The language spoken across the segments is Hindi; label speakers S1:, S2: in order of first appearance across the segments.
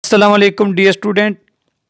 S1: अस्सलाम वालेकुम डियर स्टूडेंट।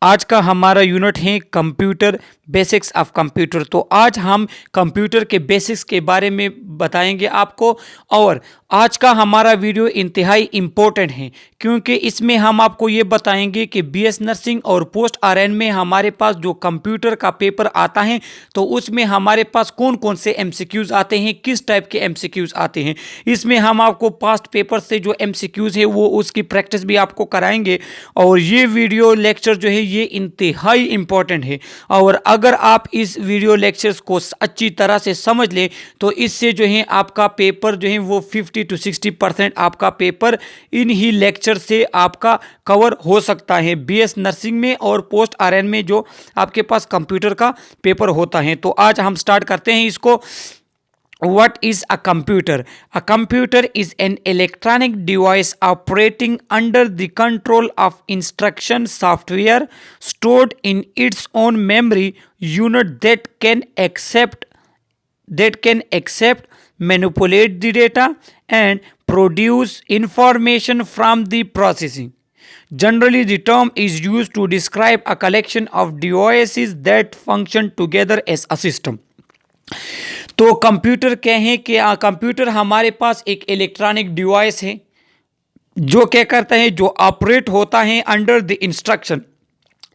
S1: आज का हमारा यूनिट है कंप्यूटर बेसिक्स ऑफ कंप्यूटर। तो आज हम कंप्यूटर के बेसिक्स के बारे में बताएंगे आपको। और आज का हमारा वीडियो इंतहाई इम्पोर्टेंट है क्योंकि इसमें हम आपको ये बताएंगे कि बीएस नर्सिंग और पोस्ट आरएन में हमारे पास जो कंप्यूटर का पेपर आता है तो उसमें हमारे पास कौन कौन से एमसीक्यूज आते हैं, किस टाइप के एमसीक्यूज आते हैं। इसमें हम आपको पास्ट पेपर से जो एमसीक्यूज है वो उसकी प्रैक्टिस भी आपको कराएंगे। और ये वीडियो लेक्चर जो है ये इंतहाई इम्पोर्टेंट है। और अगर आप इस वीडियो लेक्चर्स को अच्छी तरह से समझ लें तो इससे जो है आपका पेपर जो है वो 50 to 60% आपका पेपर इन ही लेक्चर से आपका कवर हो सकता है बीएस नर्सिंग में और पोस्ट आरएन में जो आपके पास कंप्यूटर का पेपर होता है। तो आज हम स्टार्ट करते हैं इसको। What is a computer? A computer is an electronic device operating under the control of instruction software stored in its own memory unit that can accept, manipulate the data and produce information from the processing. Generally, the term is used to describe a collection of devices that function together as a system. तो कंप्यूटर क्या है कि कंप्यूटर हमारे पास एक इलेक्ट्रॉनिक डिवाइस है जो क्या करता है, जो ऑपरेट होता है अंडर द इंस्ट्रक्शन।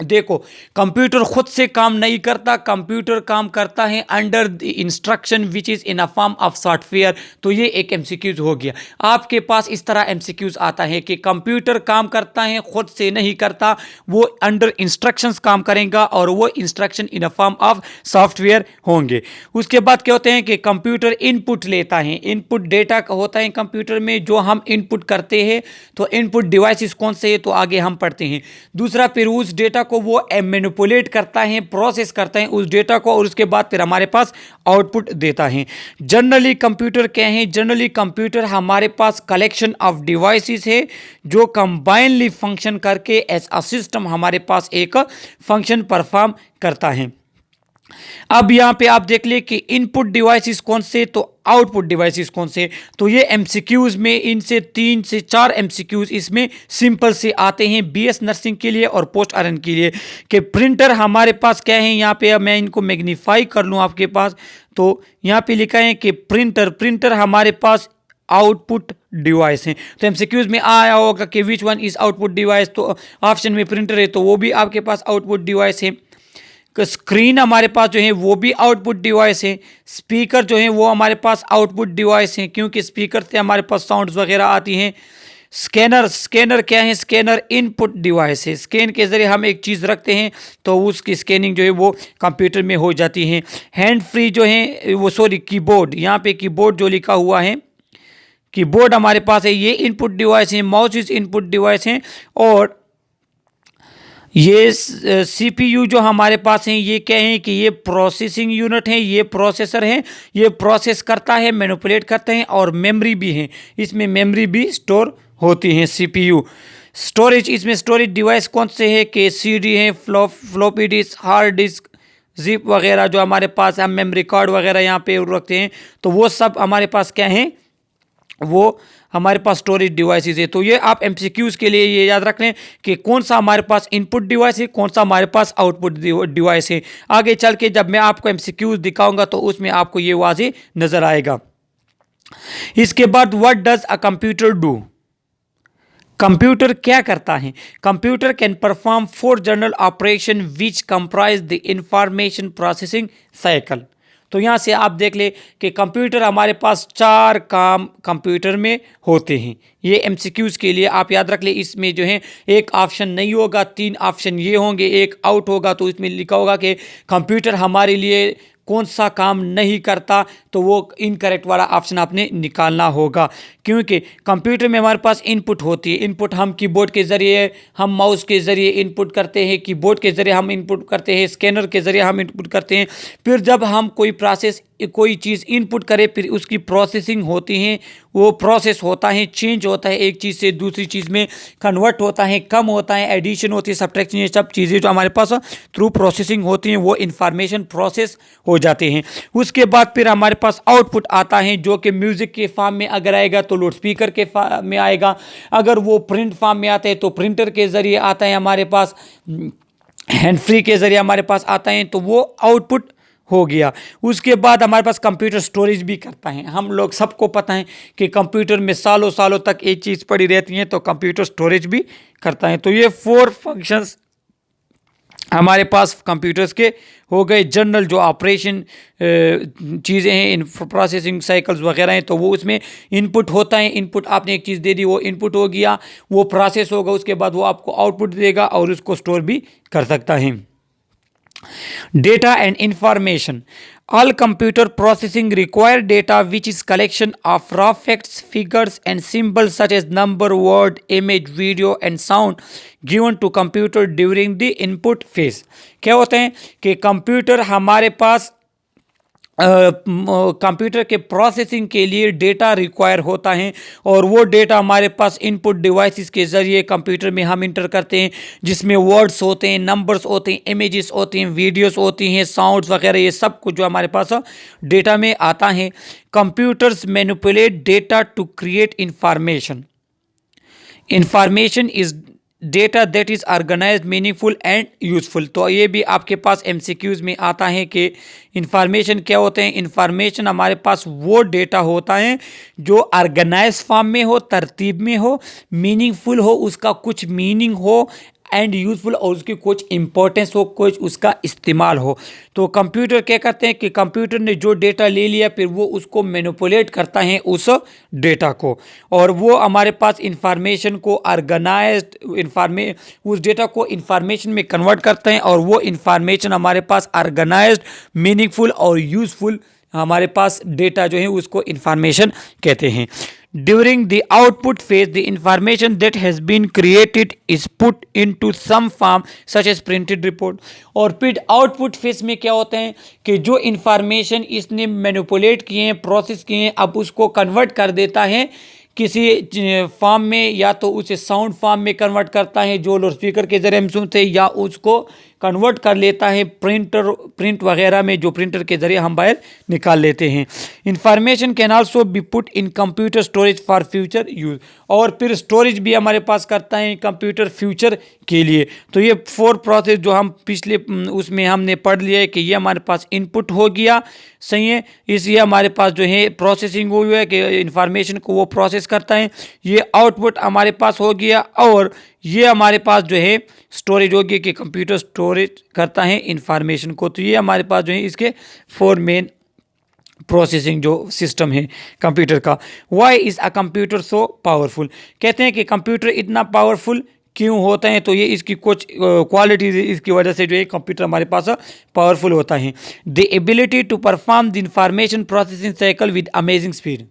S1: देखो, कंप्यूटर खुद से काम नहीं करता, कंप्यूटर काम करता है under the instruction which is in a form of software. तो ये एक एमसीक्यूज हो गया। आपके पास इस तरह एमसीक्यूज आता है कि कंप्यूटर काम करता है, खुद से नहीं करता, वो अंडर इंस्ट्रक्शंस काम करेगा और वो instruction in a form of software होंगे। उसके बाद क्या होते हैं कि कंप्यूटर इनपुट लेता है, इनपुट डेटा होता है कंप्यूटर में जो हम इनपुट करते हैं। तो इनपुट डिवाइसेस कौन से है तो आगे हम पढ़ते हैं। दूसरा, फिर उस डेटा को वो मैनिपुलेट करता है, प्रोसेस करता है उस डेटा को और उसके बाद फिर हमारे पास आउटपुट देता है। जनरली कंप्यूटर क्या है? जनरली कंप्यूटर हमारे पास कलेक्शन ऑफ डिवाइसेस है जो कंबाइनली फंक्शन करके एज अ सिस्टम हमारे पास एक फंक्शन परफॉर्म करता है। अब यहाँ पे आप देख ले कि इनपुट डिवाइसेस कौन से तो आउटपुट डिवाइसेस कौन से। तो ये एमसीक्यूज में इनसे 3 से 4 एमसीक्यूज इसमें सिंपल से आते हैं बीएस नर्सिंग के लिए और पोस्ट आरएन के लिए। कि प्रिंटर हमारे पास क्या है, यहाँ पे मैं इनको मैग्नीफाई कर लूँ आपके पास। तो यहाँ पे लिखा है कि प्रिंटर हमारे पास आउटपुट डिवाइस है। तो एमसीक्यूज में आया होगा कि which one is output device, तो ऑप्शन में प्रिंटर है तो वो भी आपके पास आउटपुट डिवाइस है। स्क्रीन हमारे पास जो है वो भी आउटपुट डिवाइस है। स्पीकर जो है वो हमारे पास आउटपुट डिवाइस है क्योंकि स्पीकर से हमारे पास साउंड्स वगैरह आती हैं। स्कैनर क्या है? स्कैनर इनपुट डिवाइस है। स्कैन के ज़रिए हम एक चीज़ रखते हैं तो उसकी स्कैनिंग जो है वो कंप्यूटर में हो जाती है। हैंड फ्री जो है वो कीबोर्ड, यहाँ पे कीबोर्ड जो लिखा हुआ है, कीबोर्ड हमारे पास है, ये इनपुट डिवाइस है। माउस इस इनपुट डिवाइस हैं। और ये सीपीयू जो हमारे पास हैं ये क्या है कि ये प्रोसेसिंग यूनिट है, ये प्रोसेसर है, ये प्रोसेस करता है, मैनिपुलेट करते हैं और मेमोरी भी है, इसमें मेमोरी भी स्टोर होती है सीपीयू। स्टोरेज, इसमें स्टोरेज डिवाइस कौन से है कि सीडी है, floppy disk, hard disc, zip वगैरह जो हमारे पास हम मेमोरी कार्ड वगैरह यहाँ पे रखते हैं तो वो सब हमारे पास क्या है, वो हमारे पास स्टोरेज डिवाइसेस है। तो ये आप एमसीक्यूज के लिए ये याद रख लें कि कौन सा हमारे पास इनपुट डिवाइस है, कौन सा हमारे पास आउटपुट डिवाइस है। आगे चल के जब मैं आपको एमसीक्यूज दिखाऊंगा तो उसमें आपको ये वाज़ेह नजर आएगा। इसके बाद what does a computer do? Computer क्या करता है? Computer can perform 4 general operation which comprise the information processing cycle. तो यहाँ से आप देख ले कि कंप्यूटर हमारे पास 4 काम कंप्यूटर में होते हैं। ये एमसीक्यूज के लिए आप याद रख ले। इसमें जो है एक ऑप्शन नहीं होगा, 3 ऑप्शन ये होंगे, एक आउट होगा। तो इसमें लिखा होगा कि कंप्यूटर हमारे लिए कौन सा काम नहीं करता, तो वो इनकरेक्ट वाला ऑप्शन आपने निकालना होगा। क्योंकि कंप्यूटर में हमारे पास इनपुट होती है, इनपुट हम कीबोर्ड के ज़रिए, हम माउस के ज़रिए इनपुट करते हैं, कीबोर्ड के ज़रिए हम इनपुट करते हैं, स्कैनर के ज़रिए हम इनपुट करते हैं। फिर जब हम कोई चीज़ इनपुट करें फिर उसकी प्रोसेसिंग होती है, वो प्रोसेस होता है, चेंज होता है, एक चीज़ से दूसरी चीज़ में कन्वर्ट होता है, कम होता है, एडिशन होती है, सब्ट्रैक्शन, ये सब चीज़ें जो हमारे पास थ्रू प्रोसेसिंग होती हैं वो इंफॉर्मेशन प्रोसेस हो जाते हैं। उसके बाद फिर हमारे पास आउटपुट आता है जो कि म्यूज़िक के फॉर्म में अगर आएगा तो लाउड स्पीकर के फॉर्म में आएगा, अगर वो प्रिंट फॉर्म में आता है तो प्रिंटर के ज़रिए आता है हमारे पास, हैंड फ्री के ज़रिए हमारे पास आता है, तो वो आउटपुट हो गया। उसके बाद हमारे पास कंप्यूटर स्टोरेज भी करता है। हम लोग सबको पता है कि कंप्यूटर में सालों सालों तक एक चीज़ पड़ी रहती है, तो कंप्यूटर स्टोरेज भी करता है। तो ये 4 फंक्शंस हमारे पास कंप्यूटर्स के हो गए। जनरल जो ऑपरेशन चीज़ें हैं, इन प्रोसेसिंग साइकिल्स वगैरह हैं, तो वो उसमें इनपुट होता है। इनपुट आपने एक चीज़ दे दी, वो इनपुट हो गया, वो प्रोसेस होगा, उसके बाद वो आपको आउटपुट देगा और उसको स्टोर भी कर सकता है। Data and information. All computer processing require data, which is collection of raw facts, figures and symbols such as number, word, image, video and sound given to computer during the input phase. क्या होता है कि कंप्यूटर हमारे पास कंप्यूटर के प्रोसेसिंग के लिए डेटा रिक्वायर होता है, और वो डेटा हमारे पास इनपुट डिवाइसेस के ज़रिए कंप्यूटर में हम इंटर करते हैं, जिसमें वर्ड्स होते हैं, नंबर्स होते हैं, इमेजेस होते हैं, वीडियोस होती हैं, साउंड्स वगैरह, ये सब कुछ जो हमारे पास डेटा में आता है। Computers manipulate data to create information. Information is data that is organised, meaningful and useful. तो ये भी आपके पास एमसीक्यूज़ में आता है कि इंफॉर्मेशन क्या होते हैं। इंफॉर्मेशन हमारे पास वो डेटा होता है जो ऑर्गेनाइज फॉर्म में हो, तरतीब में हो, मीनिंगफुल हो, उसका कुछ मीनिंग हो, एंड यूजफुल, और उसकी कुछ इंपॉर्टेंस हो, कुछ उसका इस्तेमाल हो। तो कंप्यूटर क्या करते हैं कि कंप्यूटर ने जो डेटा ले लिया, फिर वो उसको मैनिपुलेट करता है उस डेटा को, और वो हमारे पास इंफॉर्मेशन को ऑर्गेनाइज्ड उस डेटा को इंफॉर्मेशन में कन्वर्ट करते हैं, और वो इंफॉर्मेशन हमारे पास ऑर्गेनाइज्ड, मीनिंगफुल और यूजफुल हमारे पास डेटा जो है उसको इंफॉर्मेशन कहते हैं। During the output phase, the information that has been created is put into some form such as printed report. और फिर आउटपुट फेज में क्या होता है कि जो इंफॉर्मेशन इसने मैनिपुलेट किए हैं, प्रोसेस किए हैं, अब उसको कन्वर्ट कर देता है किसी फॉर्म में, या तो उसे साउंड फॉर्म में कन्वर्ट करता है जो लाउड स्पीकर के ज़रिए हम सुनते हैं, या उसको कन्वर्ट कर लेता है प्रिंट वगैरह में, जो प्रिंटर के ज़रिए हम बाहर निकाल लेते हैं। Information can also be put in computer storage for future use, और फिर स्टोरेज भी हमारे पास करता है कंप्यूटर फ्यूचर के लिए। तो ये 4 प्रोसेस जो हम पिछले उसमें हमने पढ़ लिया है कि ये हमारे पास इनपुट हो गया, सही है, इसलिए हमारे पास जो है प्रोसेसिंग हुई है कि इंफॉर्मेशन को वो प्रोसेस करता है, ये आउटपुट हमारे पास हो गया, और ये हमारे पास जो है स्टोरेज हो गया कि कंप्यूटर स्टोरेज करता है इंफॉर्मेशन को। तो ये हमारे पास जो है इसके 4 मेन प्रोसेसिंग जो सिस्टम है कंप्यूटर का। Why is a computer so powerful? कहते हैं कि कंप्यूटर इतना पावरफुल क्यों होता है, तो ये इसकी कुछ क्वालिटीज इसकी वजह से जो है कंप्यूटर हमारे पास पावरफुल होता है। The ability to perform the information processing cycle with amazing speed.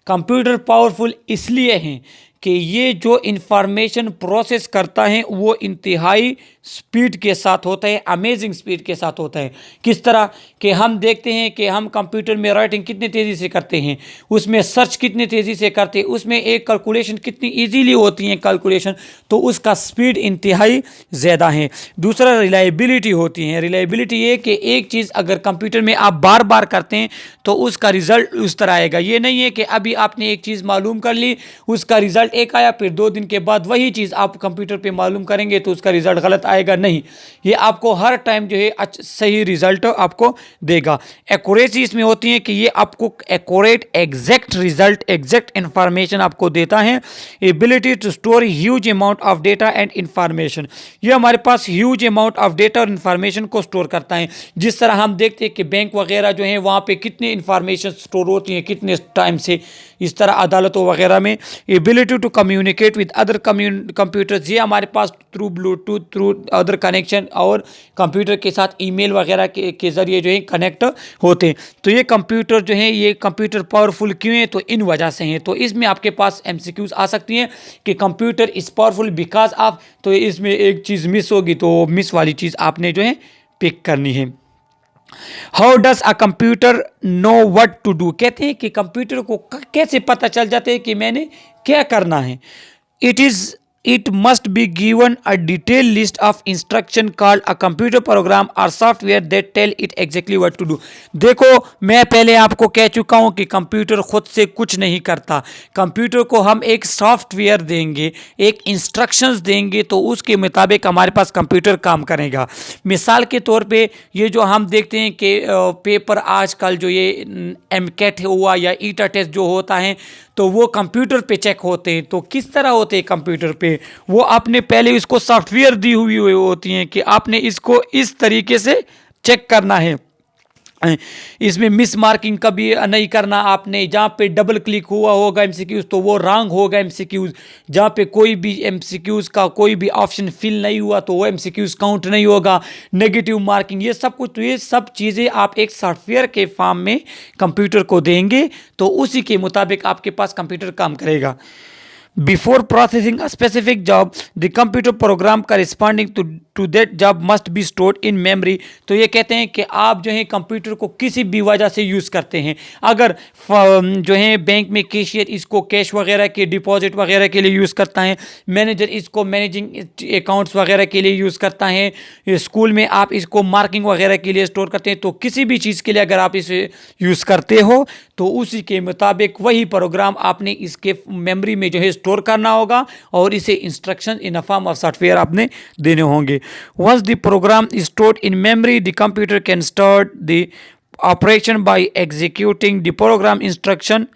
S1: Computer powerful इसलिए हैं कि ये जो इंफॉर्मेशन प्रोसेस करता है वो इंतहाई स्पीड के साथ होता है, अमेजिंग स्पीड के साथ होता है। किस तरह कि हम देखते हैं कि हम कंप्यूटर में राइटिंग कितनी तेज़ी से करते हैं, उसमें सर्च कितनी तेज़ी से करते हैं, उसमें एक कैलकुलेशन कितनी इजीली होती है कैलकुलेशन, तो उसका स्पीड इंतहाई ज़्यादा है। दूसरा रिलायबिलिटी होती है। रिलायबिलिटी ये कि एक चीज़ अगर कंप्यूटर में आप बार बार करते हैं तो उसका रिज़ल्ट उस तरह आएगा। ये नहीं है कि अभी आपने एक चीज़ मालूम कर ली, उसका रिज़ल्ट एक आया, फिर 2 दिन के बाद वही चीज़ आप कंप्यूटर पे मालूम करेंगे तो उसका रिज़ल्ट गलत आएगा। नहीं, ये आपको हर टाइम जो है सही रिज़ल्ट आपको देगा। एक्यूरेसी इसमें होती है कि ये आपको accurate exact result, exact information आपको देता है। Ability to store huge amount of data and information. ये हमारे पास ह्यूज अमाउंट ऑफ डेटा और इंफॉर्मेशन को स्टोर करता है। जिस तरह हम देखते हैं कि बैंक वगैरह जो है वहाँ पे कितनी इंफॉर्मेशन स्टोर होती है कितने टाइम से, इस तरह अदालतों वगैरह में। Ability to communicate with other computers, ये हमारे पास through Bluetooth, through other connection और कंप्यूटर के साथ ईमेल वगैरह के ज़रिए जो है कनेक्ट होते हैं। तो ये कंप्यूटर जो है, ये कंप्यूटर पावरफुल क्यों है, तो इन वजह से हैं। तो इसमें आपके पास एमसीक्यूज आ सकती हैं कि computer is powerful because of, तो इसमें एक चीज़ मिस होगी तो मिस वाली चीज़ आपने जो है पिक करनी है। How does a computer know what to do, कहते हैं कि कंप्यूटर को कैसे पता चल जाता है कि मैंने क्या करना है। It must be given a detail list of instruction called a computer program और software that tell it exactly what to do. देखो, मैं पहले आपको कह चुका हूं कि कंप्यूटर खुद से कुछ नहीं करता। कंप्यूटर को हम एक सॉफ्टवेयर देंगे, एक इंस्ट्रक्शंस देंगे, तो उसके मुताबिक हमारे पास कंप्यूटर काम करेगा। मिसाल के तौर पे ये जो हम देखते हैं कि पेपर आजकल जो ये एमकेट हुआ या ईटा टेस्ट जो होता है, तो वो कंप्यूटर पे चेक होते हैं। तो किस तरह होते हैं कंप्यूटर पे, वो आपने पहले इसको सॉफ्टवेयर दी हुई होती हैं कि आपने इसको इस तरीके से चेक करना है। इसमें मिस मार्किंग कभी नहीं करना आपने। जहाँ पे डबल क्लिक हुआ होगा एमसीक्यूज तो वो रॉन्ग होगा एमसीक्यूज। जहाँ पे कोई भी एमसीक्यूज का कोई भी ऑप्शन फिल नहीं हुआ तो वो एमसीक्यूज काउंट नहीं होगा। नेगेटिव मार्किंग, ये सब कुछ, तो ये सब चीज़ें आप एक सॉफ्टवेयर के फॉर्म में कंप्यूटर को देंगे तो उसी के मुताबिक आपके पास कंप्यूटर काम करेगा। Before processing a specific job, the computer program corresponding to that job must be stored in memory। तो ये कहते हैं कि आप जो है कंप्यूटर को किसी भी वजह से यूज़ करते हैं। अगर जो है बैंक में कैशियर इसको कैश वगैरह के डिपॉजिट वगैरह के लिए यूज़ करता है, मैनेजर इसको मैनेजिंग अकाउंट्स वगैरह के लिए यूज़ करता है, स्कूल में आप इसको मार्किंग वगैरह के लिए स्टोर करते हैं, तो किसी भी चीज़ के लिए अगर आप इसे यूज़ करते हो तो उसी के मुताबिक वही प्रोग्राम आपने इसके मेमोरी में जो है स्टोर करना होगा और इसे instruction in a form of software आपने देने होंगे। Once the program is stored in memory, the computer can start the operation by executing the program instruction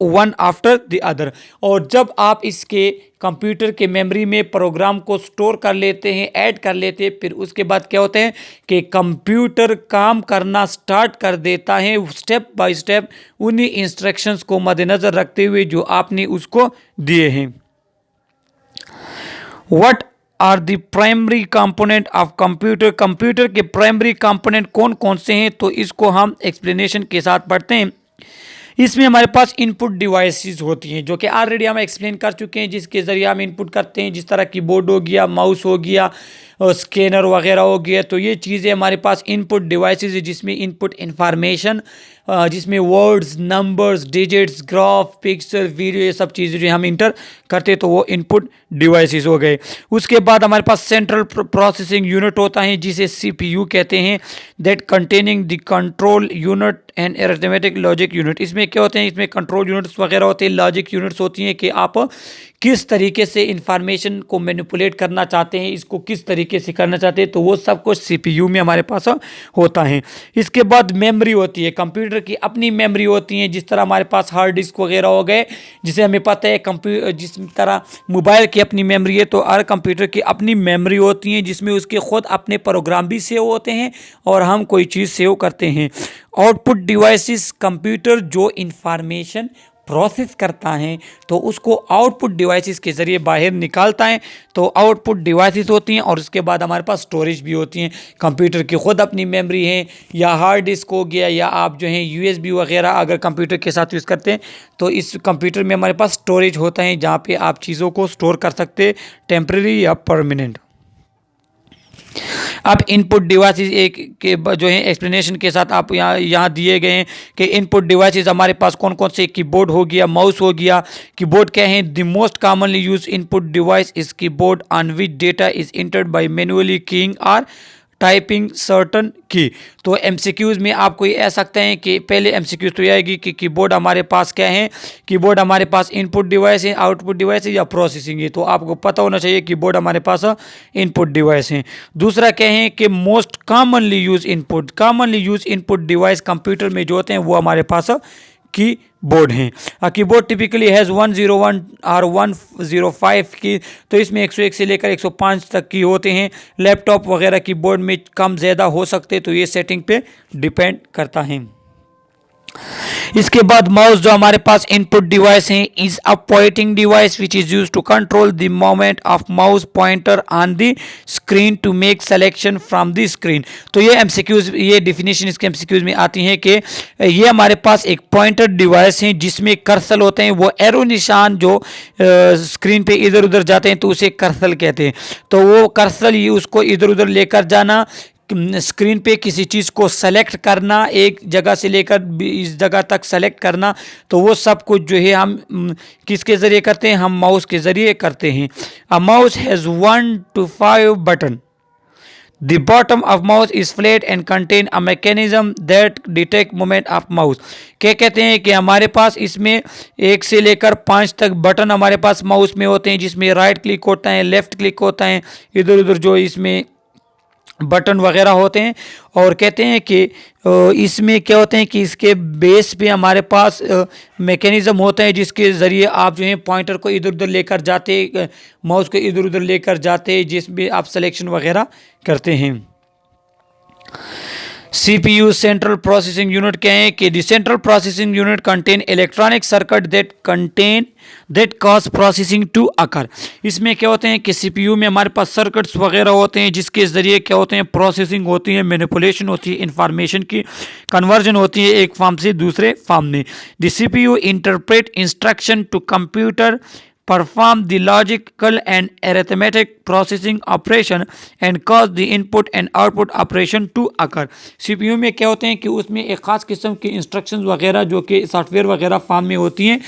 S1: one after the other. और जब आप इसके कंप्यूटर के मेमोरी में प्रोग्राम को स्टोर कर लेते हैं, ऐड कर लेते हैं, फिर उसके बाद क्या होता है कि कंप्यूटर काम करना स्टार्ट कर देता है स्टेप बाय स्टेप उन्हीं इंस्ट्रक्शंस को मद्देनज़र रखते हुए जो आपने उसको दिए हैं। What are the primary component of computer, computer के प्राइमरी कंपोनेंट कौन कौन से हैं, तो इसको हम एक्सप्लेनेशन के साथ पढ़ते हैं। इसमें हमारे पास इनपुट डिवाइसेस होती हैं जो कि ऑलरेडी हम एक्सप्लेन कर चुके हैं, जिसके ज़रिए हम इनपुट करते हैं, जिस तरह कीबोर्ड हो गया, माउस हो गया, स्कैनर वगैरह हो गया। तो ये चीज़ें हमारे पास इनपुट डिवाइसेस है जिसमें इनपुट इंफॉर्मेशन, जिसमें words, numbers, digits, graph, picture, video, ये सब चीज़ें जो हम इंटर करते तो वो इनपुट डिवाइसेस हो गए। उसके बाद हमारे पास सेंट्रल प्रोसेसिंग यूनिट होता है जिसे सीपीयू कहते हैं, that containing the control unit and arithmetic logic unit. इसमें क्या होते हैं, इसमें कंट्रोल यूनिट्स वगैरह होते हैं, लॉजिक यूनिट्स होती हैं कि आप किस तरीके से इंफॉर्मेशन को मैनिपुलेट करना चाहते हैं, इसको किस तरीके से करना चाहते हैं, तो वो सब कुछ सीपीयू में हमारे पास होता है। इसके बाद मेमोरी होती है, कंप्यूटर की अपनी मेमोरी होती है, जिस तरह हमारे पास हार्ड डिस्क वगैरह हो गए, जिसे हमें पता है कंप्यूटर जिस तरह मोबाइल की अपनी मेमोरी है, तो हर कंप्यूटर की अपनी मेमोरी होती है जिसमें उसके खुद अपने प्रोग्राम भी सेव होते हैं और हम कोई चीज़ सेव करते हैं। आउटपुट डिवाइसेस, कंप्यूटर जो इंफॉर्मेशन प्रोसेस करता है तो उसको आउटपुट डिवाइसेस के ज़रिए बाहर निकालता है, तो आउटपुट डिवाइसेस होती हैं। और उसके बाद हमारे पास स्टोरेज भी होती हैं, कंप्यूटर की ख़ुद अपनी मेमोरी है या हार्ड डिस्क हो गया, या आप जो है यूएसबी वगैरह अगर कंप्यूटर के साथ यूज़ करते हैं तो इस कंप्यूटर में हमारे पास स्टोरेज होता है जहाँ पे आप चीज़ों को स्टोर कर सकते हैं, टेम्प्रेरी या परमानेंट। अब इनपुट डिवाइसेस एक के जो है एक्सप्लेनेशन के साथ आप यहाँ दिए गए हैं कि इनपुट डिवाइसेस हमारे पास कौन कौन से, कीबोर्ड हो गया, माउस हो गया। कीबोर्ड क्या है, the most commonly use input device is keyboard on which data is entered by manually keying और टाइपिंग सर्टन की। तो एमसीक्यूज़ में आपको ये कह सकते हैं कि पहले एमसीक्यूज़ तो ये आएगी कि कीबोर्ड हमारे पास क्या है, कीबोर्ड हमारे पास इनपुट डिवाइस है, आउटपुट डिवाइस है या प्रोसेसिंग है। तो आपको पता होना चाहिए कीबोर्ड हमारे पास इनपुट डिवाइस है। दूसरा क्या है कि most commonly use input, commonly use input device computer में जो होते हैं वो हमारे पास कीबोर्ड हैं। कीबोर्ड टिपिकली हैज़ 101 और 105 की, तो इसमें 101 से लेकर 105 तक की होते हैं। लैपटॉप वगैरह कीबोर्ड में कम ज़्यादा हो सकते, तो ये सेटिंग पे डिपेंड करता है। इसके बाद माउस जो हमारे पास इनपुट डिवाइस है, is a pointing device which is used to control the movement of mouse pointer on the screen to make selection from the screen. तो ये एमसीक्यूज, ये डेफिनेशन इसके एमसीक्यूज में आती है कि ये हमारे पास एक पॉइंटर डिवाइस है जिसमें कर्सर होते हैं, वो एरो निशान जो स्क्रीन पे इधर उधर जाते हैं तो उसे कर्सर कहते हैं। तो वो कर्सर ही उसको इधर उधर लेकर जाना, स्क्रीन पे किसी चीज़ को सेलेक्ट करना, एक जगह से लेकर इस जगह तक सेलेक्ट करना, तो वो सब कुछ जो है हम किसके ज़रिए करते हैं, हम माउस के ज़रिए करते हैं। A mouse has 1 to 5 button. The bottom of mouse is flat and contain a mechanism that detect movement of mouse। क्या कहते हैं कि हमारे पास इसमें 1 से लेकर 5 तक बटन हमारे पास माउस में होते हैं, जिसमें राइट क्लिक होता है, लेफ्ट क्लिक होता है, इधर उधर जो इसमें बटन वगैरह होते हैं। और कहते हैं कि इसमें क्या होते हैं कि इसके बेस पे हमारे पास मैकेनिज़्म होता है, जिसके ज़रिए आप जो है पॉइंटर को इधर उधर लेकर जाते, माउस को इधर उधर लेकर जाते, जिसमें आप सिलेक्शन वगैरह करते हैं। CPU सेंट्रल प्रोसेसिंग यूनिट क्या है कि the central processing unit contain electronic circuit that cause processing to occur. इसमें क्या होते हैं कि CPU में हमारे पास सर्किट्स वगैरह होते हैं, जिसके ज़रिए क्या होते हैं, प्रोसेसिंग होती है, मैनिपुलेशन होती है, इंफॉर्मेशन की कन्वर्जन होती है एक फॉर्म से दूसरे फॉर्म में। The CPU interpret instruction to computer, perform the logical and arithmetic processing operation and cause the input and output operation to occur। CPU में क्या होते हैं कि उसमें एक ख़ास किस्म की इंस्ट्रक्शंस वगैरह जो कि सॉफ्टवेयर वगैरह फॉर्म में होती हैं,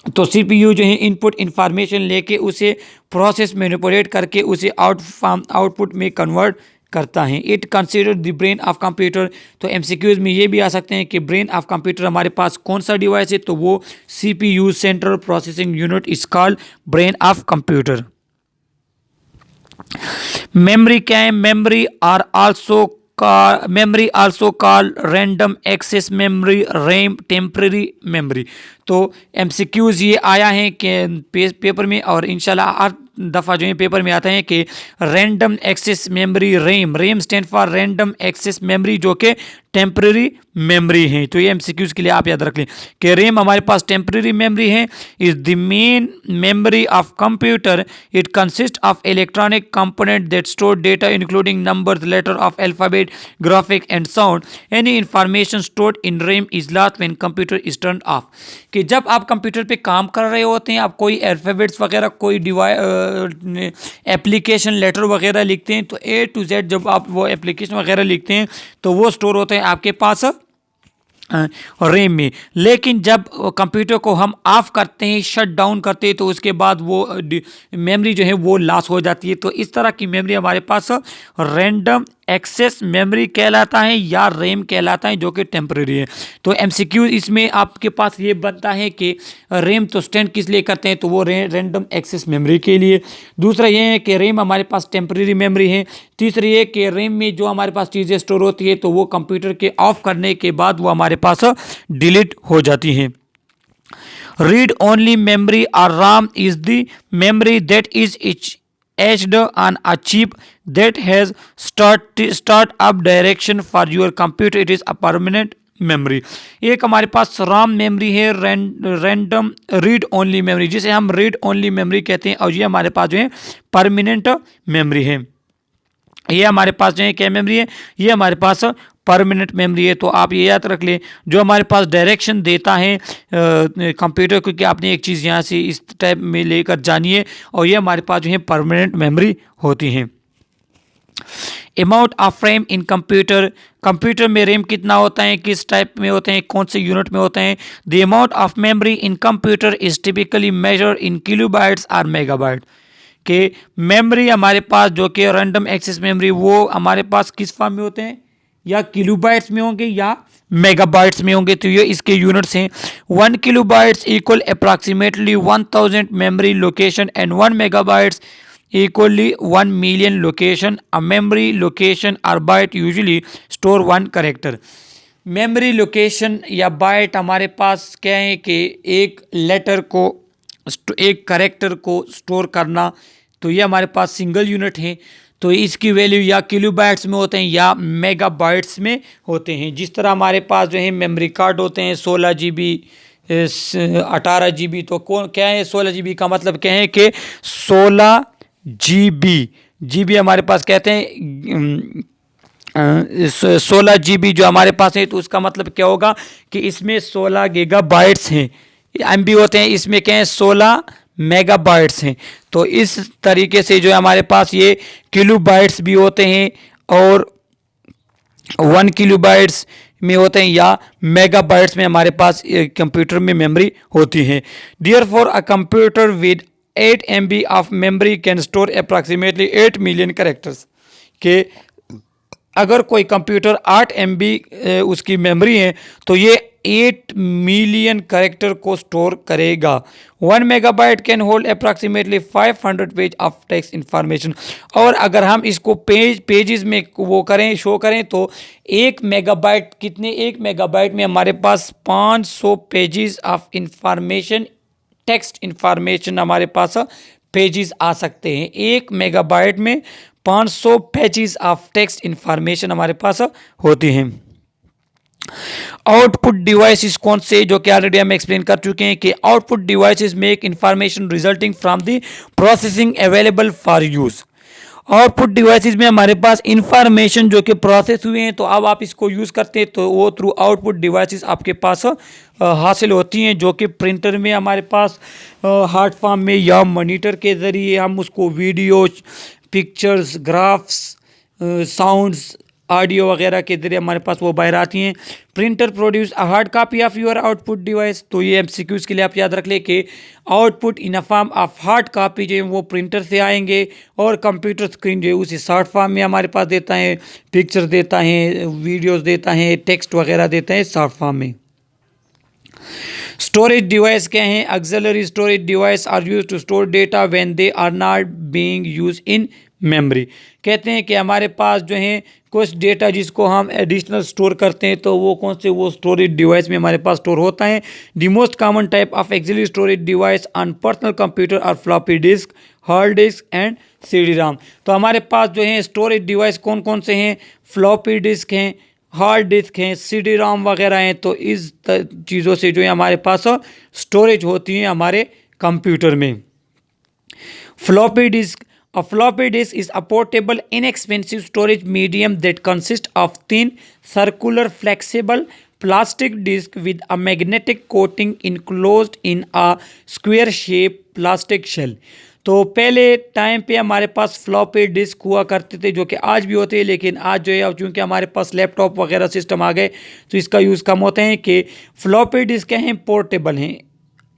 S1: तो CPU जो है इनपुट इंफॉर्मेशन लेके उसे प्रोसेस मैनिपुलेट करके उसे आउटपुट में कन्वर्ट करता है। It consider the brain of computer. तो MCQs में ये भी आ सकते हैं कि ब्रेन ऑफ कंप्यूटर हमारे पास कौन सा डिवाइस है, तो वो CPU central processing unit is called brain of computer. Memory क्या है? Memory also called random access memory, RAM, temporary memory. तो MCQs ये आया है कि पेपर में, और इंशाल्लाह हर दफ़ा जो है पेपर में आता है कि random access memory, RAM stand for random access memory, जो कि टेम्पररी मेमोरी है। तो ये MCQs के लिए आप याद रख लें कि रैम हमारे पास टेम्पररी मेमोरी है, is the main memory of computer. It consist of electronic component that store data including numbers, letter of alphabet, graphic and sound. Any information stored in RAM is lost when computer is turn off. कि जब आप कंप्यूटर पे काम कर रहे होते हैं, आप कोई अल्फाबेट्स वगैरह, कोई एप्लीकेशन लेटर वगैरह लिखते हैं, तो A to Z जब आप वो एप्लीकेशन वगैरह लिखते हैं तो वो स्टोर होते हैं आपके पास रैम में। लेकिन जब कंप्यूटर को हम ऑफ करते हैं, शट डाउन करते हैं, तो उसके बाद वो मेमोरी जो है वो लॉस हो जाती है। तो इस तरह की मेमोरी हमारे पास रैंडम एक्सेस मेमोरी कहलाता है या रैम कहलाता है, जो कि टेम्पररी है। तो MCQ इसमें आपके पास ये बनता है कि रैम तो स्टैंड किस लिए करते हैं, तो वो रैंडम एक्सेस मेमोरी के लिए। दूसरा ये है कि रैम हमारे पास टेम्पररी मेमोरी है। तीसरी ये कि रैम में जो हमारे पास चीज़ें स्टोर होती है, तो वो कंप्यूटर के ऑफ करने के बाद वो हमारे पास डिलीट हो जाती हैं। रीड ओनली मेमोरी और RAM is the memory that is etched on a chip that has start up direction for your computer। it is a permanent memory। एक हमारे पास RAM मेमोरी है, रैंडम रीड ओनली मेमोरी, जिसे हम रीड ओनली मेमोरी कहते हैं, और ये हमारे पास जो है परमानेंट मेमोरी है। ये हमारे पास जो है क्या मेमोरी है, ये हमारे पास परमानेंट मेमोरी है। तो आप ये याद रख लें, जो हमारे पास डायरेक्शन देता है कंप्यूटर को कि आपने एक चीज़ यहाँ से इस टाइप में लेकर जानिए, और ये हमारे पास जो है परमानेंट मेमोरी होती है। Amount of RAM in computer, computer में रैम कितना होता है, किस टाइप में होते हैं, कौन से यूनिट में होते हैं। The amount of memory in computer is typically measure in kilobytes और मेगाबाइट। कि मेमोरी हमारे पास जो कि रैंडम एक्सेस मेमोरी, वो हमारे पास किस फॉर्म में होते हैं, या किलोबाइट्स में होंगे या मेगाबाइट्स में होंगे। तो ये इसके यूनिट्स हैं। 1 kilobytes equal approximately 1000 memory location and 1 megabytes equally 1 million location। a memory location or byte usually store 1 character। Memory location या बाइट हमारे पास क्या है कि एक लेटर को, एक करेक्टर को स्टोर करना, तो ये हमारे पास सिंगल यूनिट है। तो इसकी वैल्यू या किलोबाइट्स में होते हैं या मेगाबाइट्स में होते हैं। जिस तरह हमारे पास जो है मेमोरी कार्ड होते हैं 16 GB 18 GB। तो कौन क्या है 16 GB का मतलब क्या है कि 16 GB हमारे पास कहते हैं 16 GB जो हमारे पास है, तो उसका मतलब क्या होगा कि इसमें 16 गीगाबाइट्स हैं। MB होते हैं, इसमें क्या है 16 मेगाबाइट्स हैं। तो इस तरीके से जो है हमारे पास ये किलोबाइट्स भी होते हैं और 1 किलोबाइट्स में होते हैं या मेगाबाइट्स में हमारे पास कंप्यूटर में मेमोरी होती है। Dear for a computer with 8 MB of memory can store approximately 8 million characters के अगर कोई कंप्यूटर 8 MB उसकी मेमोरी है तो ये 8 मिलियन करेक्टर को स्टोर करेगा। 1 megabyte can hold approximately 500 page of text information. और अगर हम इसको पेजेस में वो करें शो करें तो 1 मेगाबाइट कितने 1 मेगाबाइट में हमारे पास 500 pages of information text information हमारे पास पेजेस आ सकते हैं। 1 मेगाबाइट में 500 पेजेस ऑफ टेक्स्ट इंफॉर्मेशन हमारे पास होती हैं। आउटपुट डिवाइसेस कौन से, जो कि ऑलरेडी हम एक्सप्लेन कर चुके हैं कि output devices make information resulting from the processing available for use. Output devices में हमारे पास इंफॉर्मेशन जो कि प्रोसेस हुए हैं तो अब आप इसको यूज़ करते हैं तो वो थ्रू आउटपुट डिवाइसेस आपके पास हासिल होती हैं, जो कि प्रिंटर में हमारे पास हार्ड फॉर्म में या मॉनिटर के ज़रिए हम उसको video, pictures, graphs, sounds, audio वगैरह के जरिए हमारे पास वो बाहर आती हैं। Printer produce a hard copy of your output device. तो ये एमसीक्यूज़ के लिए आप याद रख लें कि output in a form of hard copy जो है वो प्रिंटर से आएंगे और कंप्यूटर स्क्रीन जो है उसी शॉर्ट फॉर्म में हमारे पास देता है, पिक्चर देता है, वीडियोस देता है, टेक्स्ट वगैरह देता है शॉर्ट फॉर्म में। स्टोरेज डिवाइस क्या हैं? Auxiliary storage device are use to store data when they are not being use in memory. कहते हैं कि हमारे पास जो है कुछ डेटा जिसको हम एडिशनल स्टोर करते हैं तो वो कौन से वो स्टोरेज डिवाइस में हमारे पास स्टोर होता है। The most common type of auxiliary storage device on personal computer और floppy disk, hard disk and CD ROM। तो हमारे पास जो है स्टोरेज डिवाइस कौन कौन से हैं? फ्लॉपी डिस्क हैं, हार्ड डिस्क हैं, CD ROM वगैरह हैं। तो इस चीज़ों से जो है हमारे पास स्टोरेज होती है हमारे कंप्यूटर में। Floppy disk, a floppy disk is a portable inexpensive storage medium that consists of thin circular flexible plastic disk with a magnetic coating enclosed in a square shaped plastic shell। तो पहले टाइम पे हमारे पास फ्लॉपी डिस्क हुआ करते थे जो कि आज भी होते हैं, लेकिन आज जो है अब चूँकि हमारे पास लैपटॉप वगैरह सिस्टम आ गए तो इसका यूज़ कम होते हैं। कि फ्लॉपी डिस्क क्या हैं? पोर्टेबल हैं,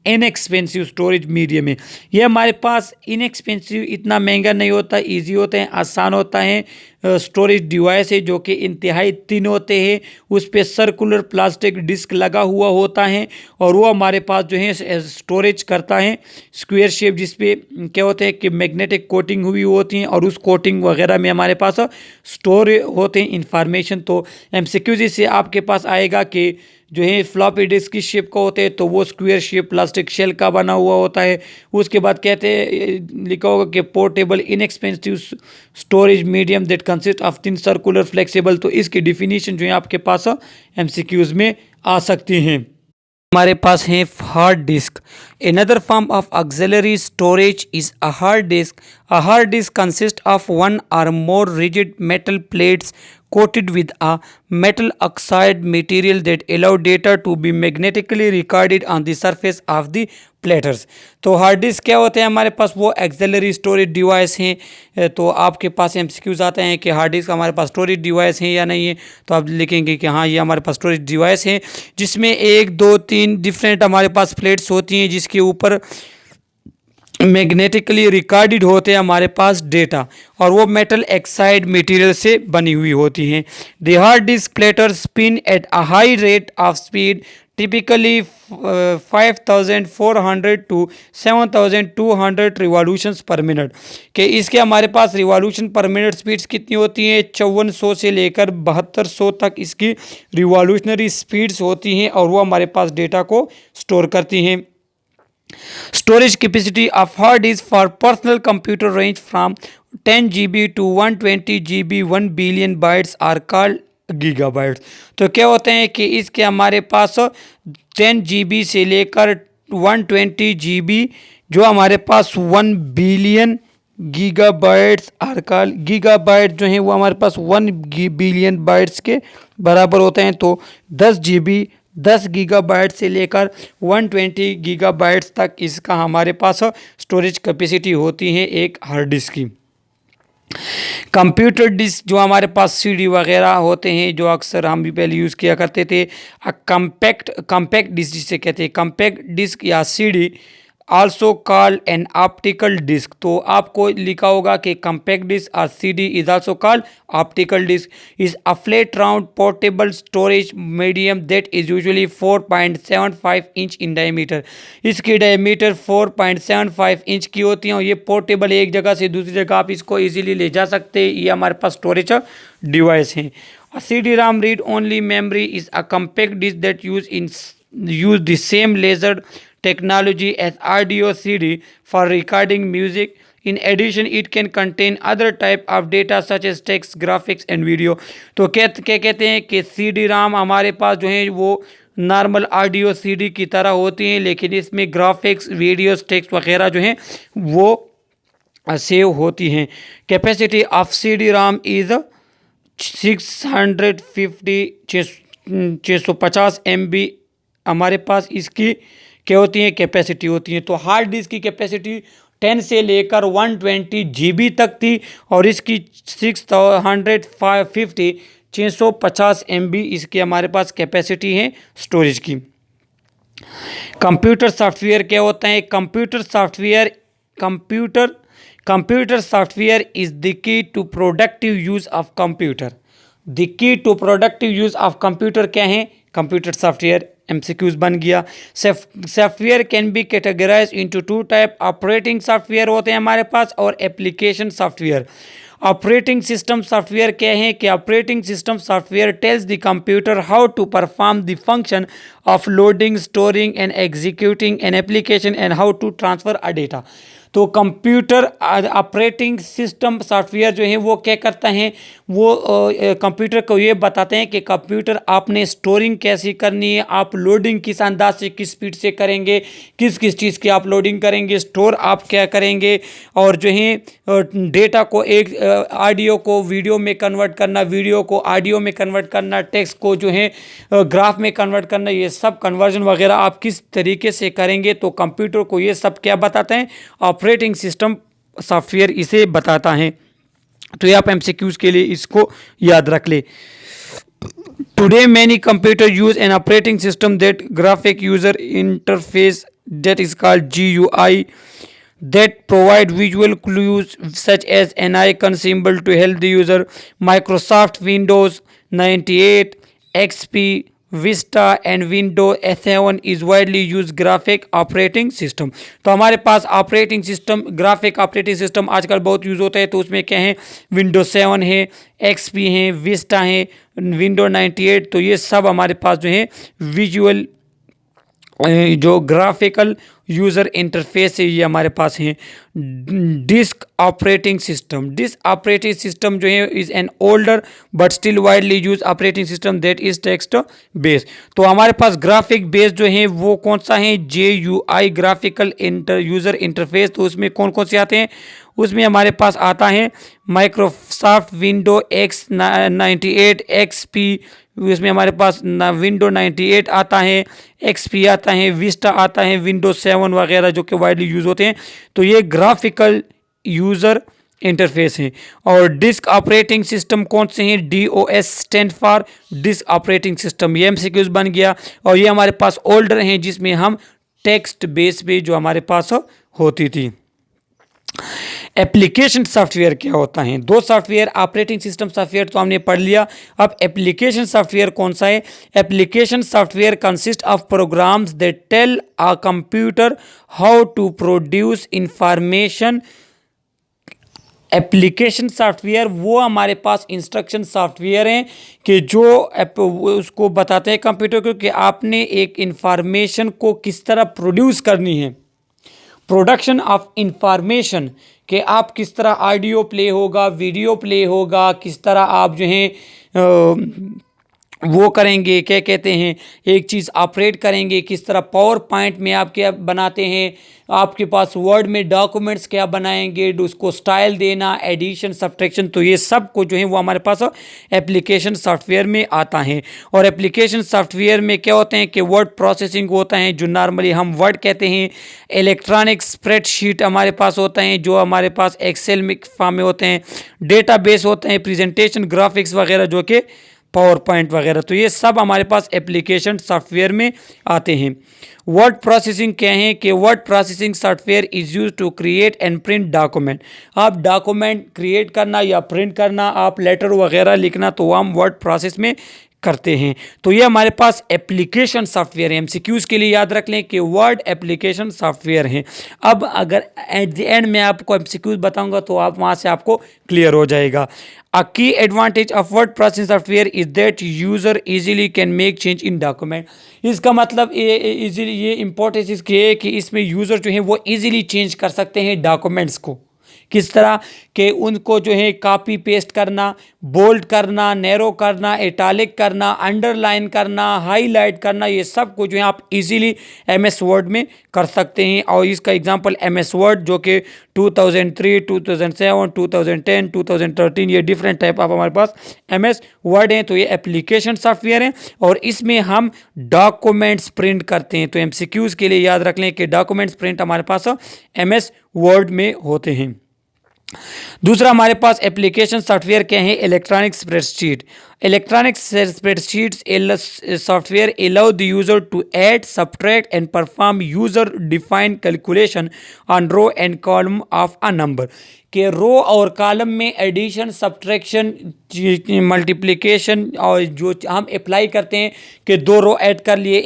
S1: इनएक्सपेंसिव स्टोरेज मीडियम है। ये हमारे पास इनएक्सपेंसिव, इतना महंगा नहीं होता, इजी होते हैं, आसान होता है। स्टोरेज डिवाइस है जो कि इंतहाई थिन होते हैं, उस पर सर्कुलर प्लास्टिक डिस्क लगा हुआ होता है और वो हमारे पास जो है स्टोरेज करता है स्क्वायर शेप, जिस पे क्या होते हैं कि मैग्नेटिक कोटिंग हुई होती हैं और उस कोटिंग वगैरह में हमारे पास स्टोर होते हैं इंफॉर्मेशन। तो एमसीक्यू से आपके पास आएगा कि जो है फ्लॉपी डिस्क की शेप का होते हैं तो वो स्क्वायर शेप प्लास्टिक शेल का बना हुआ होता है। उसके बाद कहते हैं लिखा होगा कि portable inexpensive storage medium that consist of thin circular flexible. तो इसकी डिफिनीशन जो है आपके पास एमसीक्यूज में आ सकती हैं। हमारे पास है hard disk. Another form of auxiliary storage is a hard disk. A hard disk consists of one or more rigid metal plates coated with a metal oxide material that allow data to be magnetically recorded on the surface of the platters. तो हार्ड डिस्क क्या होते हैं? हमारे पास वो एक्सेलरी स्टोरेज डिवाइस हैं। तो आपके पास एमसीक्यूज आते हैं कि हार्ड डिस्क हमारे पास स्टोरेज डिवाइस है या नहीं है, तो आप लिखेंगे कि हाँ ये हमारे पास स्टोरेज डिवाइस है, जिसमें 1 2 3 डिफरेंट हमारे पास प्लेट्स होती हैं जिसके ऊपर मैग्नेटिकली रिकॉर्डेड होते हैं हमारे पास डेटा, और वो मेटल ऑक्साइड मटेरियल से बनी हुई होती हैं। The hard disk platter spin at a high rate of speed typically 5400 to 7200 revolutions per minute. कि इसके हमारे पास रिवॉल्यूशन पर मिनट स्पीड्स कितनी होती हैं? 5400 से लेकर 7200 तक इसकी रिवॉल्यूशनरी स्पीड्स होती हैं और वो हमारे पास डेटा को स्टोर करती हैं। Storage capacity of hard disk for personal computer range from 10 GB to 120 GB 1 billion bytes are called gigabytes। तो क्या होते हैं कि इसके हमारे पास 10 GB से लेकर 120 GB जो हमारे पास 1 billion gigabytes are called. Gigabyte जो है वो हमारे पास 1 बिलियन बाइट्स के बराबर होते हैं। तो 10 GB 10 गीगाबाइट से लेकर 120 गीगाबाइट्स तक इसका हमारे पास स्टोरेज कैपेसिटी होती है एक हार्ड डिस्क की। कंप्यूटर डिस्क जो हमारे पास सीडी वगैरह होते हैं, जो अक्सर हम भी पहले यूज़ किया करते थे। कंपैक्ट डिस्क जिसे कहते हैं, कंपैक्ट डिस्क या CD also called an optical disc. तो आपको लिखा होगा कि कंपैक्ट डिस्क और CD is also called optical disc is a flat round portable storage medium that is usually 4.75 inch in diameter. इसकी डायमीटर 4.75 इंच की होती है और ये पोर्टेबल, एक जगह से दूसरी जगह आप इसको इजीली ले जा सकते हैं। ये हमारे पास स्टोरेज डिवाइस है। CD-ROM read only memory is a compact disk that use the same laser technology as audio CD for recording music. In addition, it can contain other type of data such as text, graphics and video. तो क्या कहते हैं कि CD-ROM हमारे पास जो है वो नॉर्मल ऑडियो CD की तरह होती हैं, लेकिन इसमें ग्राफिक्स, वीडियोस, टेक्स्ट वगैरह जो हैं वो सेव होती हैं। Capacity of CD-ROM is 650 MB हमारे पास इसकी क्या होती है, कैपेसिटी होती है। तो हार्ड डिस्क की कैपेसिटी 10 से लेकर 120 GB तक थी और इसकी 650 MB इसकी हमारे पास कैपेसिटी है स्टोरेज की। कंप्यूटर सॉफ्टवेयर क्या होता है? Computer software is the key to productive use of computer. The key to productive use of computer क्या है? Computer software. MCQs बन गया। Software can be categorise into 2 type. Operating software होते हैं हमारे पास और application software. Operating system software क्या है कि operating system software tells the computer how to perform the function of loading, storing and executing an application and how to transfer a data. तो कंप्यूटर ऑपरेटिंग सिस्टम सॉफ्टवेयर जो है वो क्या करता है, वो कंप्यूटर को ये बताते हैं कि कंप्यूटर आपने स्टोरिंग कैसी करनी है, आप लोडिंग किस अंदाज से, किस स्पीड से करेंगे, किस किस चीज़ की आप लोडिंग करेंगे, स्टोर आप क्या करेंगे, और जो है डेटा को एक ऑडियो को वीडियो में कन्वर्ट करना, वीडियो को ऑडियो में कन्वर्ट करना, टेक्स्ट को जो है ग्राफ में कन्वर्ट करना, ये सब कन्वर्जन वगैरह आप किस तरीके से करेंगे। तो कंप्यूटर को ये सब क्या बताते हैं? ऑपरेटिंग सिस्टम सॉफ्टवेयर इसे बताता है। तो ये आप MCQs के लिए इसको याद रख ले। Today many computer use an operating system that graphic user interface that is called GUI that provide visual clues such as an icon symbol to help the user. Microsoft Windows 98, XP, Vista and Windows 7 is widely used graphic operating system. तो हमारे पास operating system, graphic operating system आजकल बहुत यूज़ होता है। तो उसमें क्या है? Windows 7 है, XP है, Vista है, Windows 98। तो ये सब हमारे पास जो है विजुअल जो ग्राफिकल यूज़र इंटरफेस है ये हमारे पास है। डिस्क ऑपरेटिंग सिस्टम जो है is an older but still widely use operating system that is text based. तो हमारे पास ग्राफिक बेस जो है वो कौन सा है? GUI graphical user interface. तो उसमें कौन कौन से आते हैं? उसमें हमारे पास आता है माइक्रोसॉफ्ट विंडो X98, XP, इसमें हमारे पास Windows 98 आता है, XP आता है, विस्टा आता है, Windows 7 वगैरह जो कि वाइडली यूज़ होते हैं। तो ये ग्राफिकल यूज़र इंटरफेस है। और डिस्क ऑपरेटिंग सिस्टम कौन से हैं? DOS stand for disk operating system. ये MCQs बन गया। और ये हमारे पास ओल्डर हैं जिसमें हम टेक्स्ट बेस पे जो हमारे पास होती थी। एप्लीकेशन सॉफ्टवेयर क्या होता है? 2 सॉफ्टवेयर, ऑपरेटिंग सिस्टम सॉफ्टवेयर तो हमने पढ़ लिया। अब एप्लीकेशन सॉफ्टवेयर कौन सा है? Application software consist of programs that tell a computer how to produce information. Application software वो हमारे पास इंस्ट्रक्शन सॉफ्टवेयर हैं कि जो उसको बताते हैं कंप्यूटर को कि आपने एक इंफॉर्मेशन को किस तरह प्रोड्यूस करनी है। प्रोडक्शन ऑफ इंफॉर्मेशन कि आप किस तरह ऑडियो प्ले होगा, वीडियो प्ले होगा, किस तरह आप जो हैं वो करेंगे, क्या कहते हैं, एक चीज़ ऑपरेट करेंगे, किस तरह पावर पॉइंट में आप क्या बनाते हैं, आपके पास वर्ड में डॉक्यूमेंट्स क्या बनाएंगे, उसको स्टाइल देना, एडिशन, सब्ट्रैक्शन, तो ये सब को जो है वो हमारे पास एप्लीकेशन सॉफ्टवेयर में आता है। और एप्लीकेशन सॉफ्टवेयर में क्या होते हैं कि वर्ड प्रोसेसिंग होता है, जो नॉर्मली हम वर्ड कहते हैं, इलेक्ट्रॉनिक स्प्रेडशीट हमारे पास होता है जो हमारे पास एक्सेल में फॉर्म में होते हैं, डेटाबेस होते हैं, प्रेजेंटेशन ग्राफिक्स वगैरह जो कि पावर पॉइंट वगैरह, तो ये सब हमारे पास एप्लीकेशन सॉफ्टवेयर में आते हैं। वर्ड प्रोसेसिंग क्या है कि word processing software is use to create and print document. आप डॉक्यूमेंट क्रिएट करना या प्रिंट करना, आप लेटर वगैरह लिखना, तो हम वर्ड प्रोसेस में करते हैं। तो ये हमारे पास एप्लीकेशन सॉफ्टवेयर है। एमसीक्यूज़ के लिए याद रख लें कि वर्ड एप्लीकेशन सॉफ्टवेयर है। अब अगर एट द एंड में आपको एमसीक्यूज़ बताऊंगा तो आप वहाँ से आपको क्लियर हो जाएगा। A key advantage of word processing software is that user easily can make change in document। इसका मतलब ये इम्पोर्टेंस इसकी है कि इसमें यूज़र जो है वो इजीली चेंज कर सकते हैं डॉक्यूमेंट्स को। किस तरह कि उनको जो है कॉपी पेस्ट करना, बोल्ड करना, नैरो करना, इटालिक करना, अंडरलाइन करना, हाईलाइट करना, ये सब को जो है आप इजीली एमएस वर्ड में कर सकते हैं। और इसका एग्जांपल एमएस वर्ड जो कि 2003, 2007, 2010, 2013 ये डिफरेंट टाइप ऑफ हमारे पास एमएस वर्ड हैं। तो ये एप्लीकेशन सॉफ्टवेयर हैं और इसमें हम डॉक्यूमेंट्स प्रिंट करते हैं। तो एमसीक्यूज़ के लिए याद रख लें कि डॉक्यूमेंट्स प्रिंट हमारे पास एमएस वर्ड में होते हैं। दूसरा हमारे पास एप्लीकेशन सॉफ्टवेयर क्या है, electronic spreadsheet. Electronic spreadsheets software allow the user to add, subtract and perform user defined calculation on row and column of a number. के रो और कॉलम में एडिशन, सब्ट्रैक्शन, मल्टीप्लिकेशन और जो हम अप्लाई करते हैं कि दो रो ऐड कर लिए,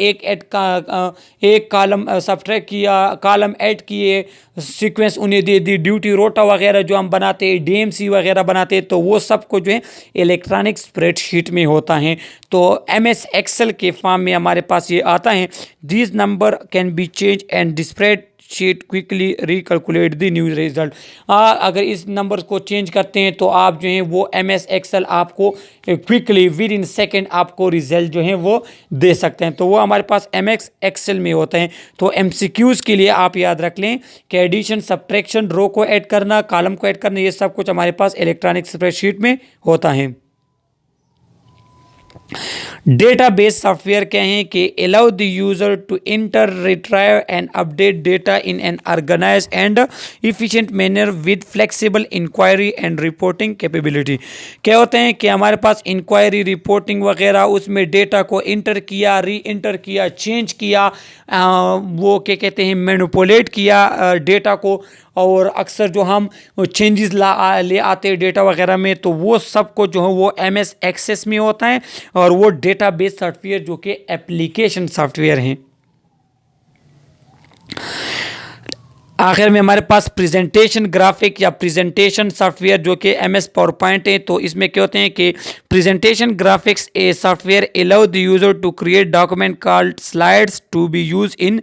S1: एक कॉलम सब्ट्रैक्ट किया, कॉलम ऐड किए, सीक्वेंस उन्हें दे दी, ड्यूटी रोटा वगैरह जो हम बनाते हैं, डीएमसी वगैरह बनाते हैं, तो वो सब को जो है इलेक्ट्रॉनिक स्प्रेडशीट में होता है। तो एमएस एक्सेल के फॉर्म में हमारे पास ये आता है। This number can be change and spread sheet quickly recalculate the new result. अगर इस नंबर को चेंज करते हैं तो आप जो है वो एमएस एक्सेल आपको क्विकली विद इन सेकेंड आपको रिजल्ट जो है वो दे सकते हैं। तो वो हमारे पास एमएस एक्सेल में होते हैं। तो एमसीक्यूज़ के लिए आप याद रख लें कि एडिशन, सब्ट्रैक्शन, रो को ऐड करना, कॉलम को ऐड करना, ये सब कुछ हमारे पास इलेक्ट्रॉनिक स्प्रेडशीट में होता है। डेटाबेस सॉफ्टवेयर क्या है कि allow the user to enter, retrieve and update data in an organise and efficient manner with flexible inquiry and reporting capability. क्या होते हैं कि हमारे पास इंक्वायरी, रिपोर्टिंग वगैरह, उसमें डेटा को इंटर किया, री इंटर किया, चेंज किया, वो क्या कहते हैं मैनिपुलेट किया डेटा को, और अक्सर जो हम चेंजेस ले आते हैं डेटा वगैरह में, तो वो सब को जो है वो एमएस एक्सेस में होता है और वो डेटाबेस सॉफ्टवेयर जो कि एप्लीकेशन सॉफ्टवेयर हैं। आखिर में हमारे पास प्रेजेंटेशन ग्राफिक या प्रेजेंटेशन सॉफ्टवेयर जो कि एमएस पावर पॉइंट है। तो इसमें क्या होते हैं कि presentation graphics a software allow the user to create document called slides to be use in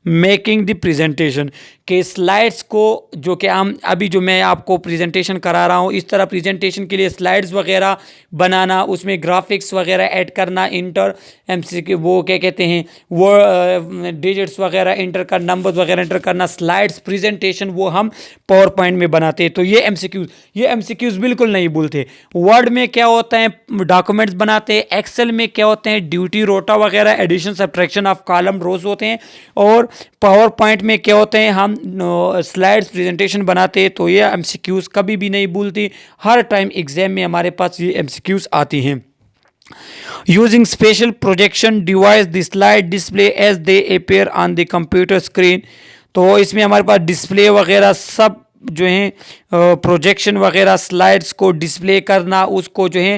S1: making the presentation. के स्लाइड्स को जो कि हम अभी जो मैं आपको प्रेजेंटेशन करा रहा हूँ, इस तरह प्रेजेंटेशन के लिए स्लाइड्स वगैरह बनाना, उसमें ग्राफिक्स वगैरह ऐड करना, इंटर एमसीक्यू वो क्या कहते हैं वो डिजिट्स वगैरह इंटर कर, नंबर्स वगैरह इंटर करना, स्लाइड्स प्रेजेंटेशन वो हम पावर पॉइंट में बनाते हैं। तो ये एमसीक्यूज़ बिल्कुल नहीं भूलते। वर्ड में क्या होता है डॉक्यूमेंट्स बनाते हैं, एक्सेल में क्या होते हैं ड्यूटी, रोटा वगैरह, एडिशन, सब्ट्रैक्शन ऑफ कॉलम, रोज होते हैं, और पावर पॉइंट में क्या होते हैं हम स्लाइड्स प्रेजेंटेशन बनाते हैं। तो ये एमसीक्यूज़ कभी भी नहीं भूलती, हर टाइम एग्जाम में हमारे पास ये एमसीक्यूज़ आती हैं। Using special projection device the slide display as they appear on the computer screen. तो इसमें हमारे पास डिस्प्ले वगैरह सब जो है प्रोजेक्शन वगैरह स्लाइड्स को डिस्प्ले करना, उसको जो है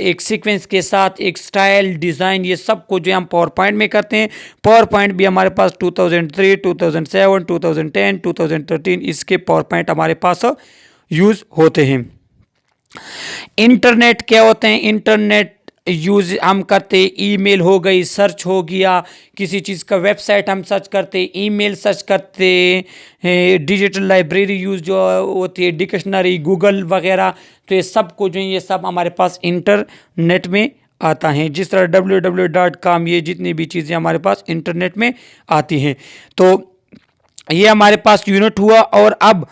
S1: एक सीक्वेंस के साथ एक स्टाइल, डिज़ाइन, ये सब को जो हम पावर पॉइंट में करते हैं। पावर पॉइंट भी हमारे पास 2003, 2007, 2010, 2013 इसके पावर पॉइंट हमारे पास यूज़ होते हैं। इंटरनेट क्या होते हैं, इंटरनेट यूज़ हम करते, ईमेल हो गई, सर्च हो गया, किसी चीज़ का वेबसाइट हम सर्च करते, ईमेल सर्च करते, डिजिटल लाइब्रेरी यूज़ जो होती है, डिक्शनरी, गूगल वगैरह, तो ये सब को जो है ये सब हमारे पास इंटरनेट में आता है, जिस तरह www.com, ये जितनी भी चीज़ें हमारे पास इंटरनेट में आती हैं। तो ये हमारे पास यूनिट हुआ। और अब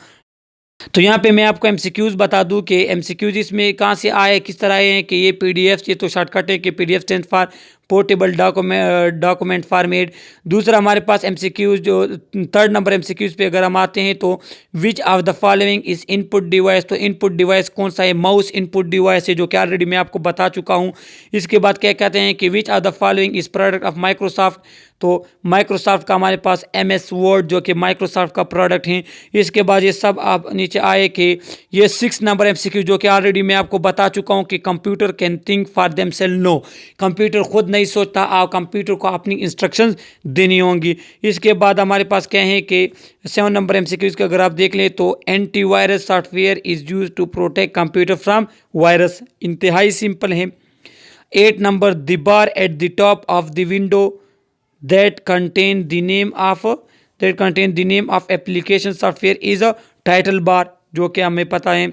S1: तो यहाँ पे मैं आपको एमसीक्यूज़ बता दूं कि एमसीक्यूज़ इसमें कहाँ से आए, किस तरह आए हैं कि ये पीडीएफ, ये तो शॉर्टकट है कि PDF stand for portable document format. दूसरा हमारे पास एमसीक्यूज़ जो थर्ड नंबर एमसीक्यूज़ पे अगर हम आते हैं तो which of the following is input device, तो इनपुट डिवाइस कौन सा है, माउस इनपुट डिवाइस है, जो कि ऑलरेडी मैं आपको बता चुका हूँ। इसके बाद क्या कहते हैं कि which of the following is product of Microsoft, तो माइक्रोसॉफ्ट का हमारे पास एमएस वर्ड जो कि माइक्रोसॉफ्ट का प्रोडक्ट है। इसके बाद ये सब आप नीचे आए कि ये 6 नंबर एमसीक्यू जो कि ऑलरेडी मैं आपको बता चुका हूँ कि computer can think for themselves. No, computer खुद नहीं सोचता, आप कंप्यूटर को अपनी इंस्ट्रक्शंस देनी होंगी। इसके बाद हमारे पास क्या है कि 7 नंबर एमसीक्यूज़ का अगर आप देख लें तो antivirus software is use to protect computer from virus, इंतहाई सिंपल है। 8 number, the bar at the top of the window that contain the name of application software is a title bar, जो कि हमें पता है,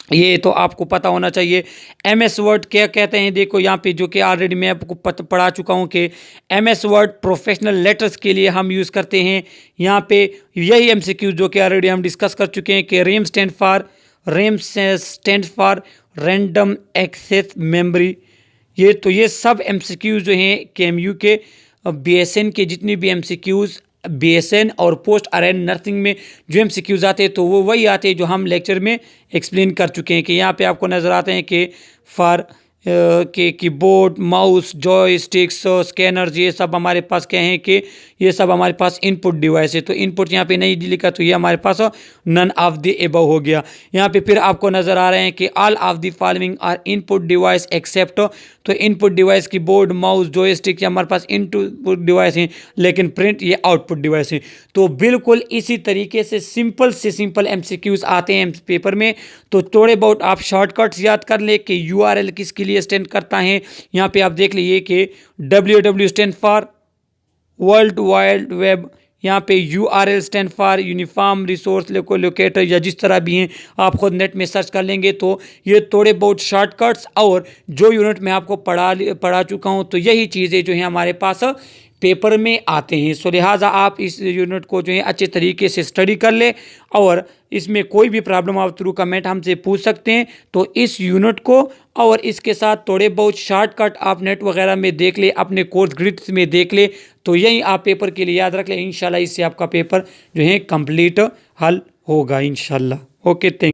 S1: ये तो आपको पता होना चाहिए। एमएस वर्ड क्या कहते हैं, देखो यहाँ पे जो कि ऑलरेडी मैं आपको पढ़ा चुका हूँ कि एमएस वर्ड प्रोफेशनल लेटर्स के लिए हम यूज़ करते हैं। यहाँ पे यही एमसीक्यू जो कि ऑलरेडी हम डिस्कस कर चुके हैं कि RAM stand for random access memory. ये सब एमसीक्यू जो हैं केएमयू के बीएसएन के जितनी भी एमसीक्यूज़ बीएसएन और पोस्ट आरएन नर्सिंग में जो एमसीक्यूज़ आते हैं तो वो वही आते हैं जो हम लेक्चर में एक्सप्लेन कर चुके हैं कि यहाँ पे आपको नज़र आते हैं कि फॉर के कीबोर्ड, माउस, जॉयस्टिक्स, स्कैनर्स, ये सब हमारे पास क्या हैं कि ये सब हमारे पास इनपुट डिवाइस है। तो इनपुट यहाँ पे नहीं लिखा तो ये हमारे पास नन ऑफ द एबव हो गया। यहाँ पे फिर आपको नज़र आ रहे हैं कि all of the following are input device except, तो input device keyboard, mouse, joystick ये हमारे पास इनपुट डिवाइस हैं, लेकिन प्रिंट ये आउटपुट डिवाइस है। तो बिल्कुल इसी तरीके से सिंपल एमसीक्यूज़ आते हैं पेपर में। तो थोड़े बहुत आप शॉर्टकट्स याद कर ले कि यूआरएल किसके लिए स्टैंड करता है। यहाँ पे आप देख लीजिए कि www stand for world wide web, यहाँ पे URL stand for uniform resource locator, या जिस तरह भी हैं आप खुद नेट में सर्च कर लेंगे। तो ये थोड़े बहुत शॉर्टकट्स और जो यूनिट में आपको पढ़ा चुका हूँ तो यही चीज़ें जो हैं हमारे पास पेपर में आते हैं। सो लिहाजा आप इस यूनिट को जो है अच्छे तरीके से स्टडी कर ले, और इसमें कोई भी प्रॉब्लम आप थ्रू कमेंट हमसे पूछ सकते हैं। तो इस यूनिट को और इसके साथ थोड़े बहुत शॉर्टकट आप नेट वगैरह में देख ले, अपने कोर्स ग्रिड्स में देख ले, तो यही आप पेपर के लिए याद रख ले। इंशाल्लाह इससे आपका पेपर जो है कंप्लीट हल होगा इंशाल्लाह। Okay, thank